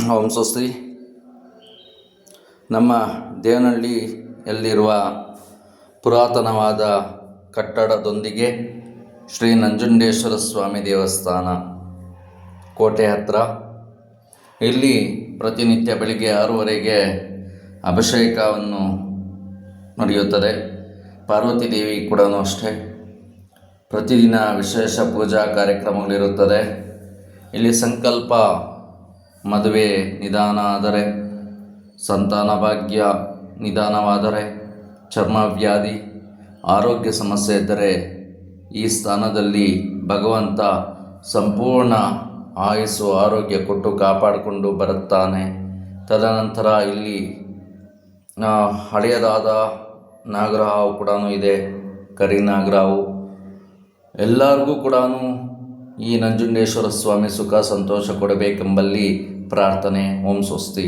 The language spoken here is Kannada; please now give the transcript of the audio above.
ಓಂ ಸ್ವಸ್ತಿ. ನಮ್ಮ ದೇವನಹಳ್ಳಿಯಲ್ಲಿರುವ ಪುರಾತನವಾದ ಕಟ್ಟಡದೊಂದಿಗೆ ಶ್ರೀ ನಂಜುಂಡೇಶ್ವರ ಸ್ವಾಮಿ ದೇವಸ್ಥಾನ ಕೋಟೆ ಹತ್ತಿರ. ಇಲ್ಲಿ ಪ್ರತಿನಿತ್ಯ ಬೆಳಿಗ್ಗೆ 6:30ಗೆ ಅಭಿಷೇಕವನ್ನು ನಡೆಯುತ್ತದೆ. ಪಾರ್ವತಿ ದೇವಿ ಕೂಡ ಅಷ್ಟೇ. ಪ್ರತಿದಿನ ವಿಶೇಷ ಪೂಜಾ ಕಾರ್ಯಕ್ರಮಗಳಿರುತ್ತದೆ. ಇಲ್ಲಿ ಸಂಕಲ್ಪ, ಮದುವೆ ನಿಧಾನ ಆದರೆ, ಸಂತಾನ ಭಾಗ್ಯ ನಿಧಾನವಾದರೆ, ಚರ್ಮವ್ಯಾಧಿ, ಆರೋಗ್ಯ ಸಮಸ್ಯೆ ಇದ್ದರೆ ಈ ಸ್ಥಾನದಲ್ಲಿ ಭಗವಂತ ಸಂಪೂರ್ಣ ಆಯುಸ್ಸು ಆರೋಗ್ಯ ಕೊಟ್ಟು ಕಾಪಾಡಿಕೊಂಡು ಬರುತ್ತಾನೆ. ತದನಂತರ ಇಲ್ಲಿ ಹಳೆಯದಾದ ನಾಗರಹಾವು ಕೂಡ ಇದೆ, ಕರಿ ನಾಗರಹಾವು. ಎಲ್ಲರಿಗೂ ಕೂಡ ಈ ನಂಜುಂಡೇಶ್ವರ ಸ್ವಾಮಿ ಸುಖ ಸಂತೋಷ ಕೊಡಬೇಕೆಂಬಲ್ಲಿ ಪ್ರಾರ್ಥನೆ. ಓಂ ಸ್ವಸ್ತಿ.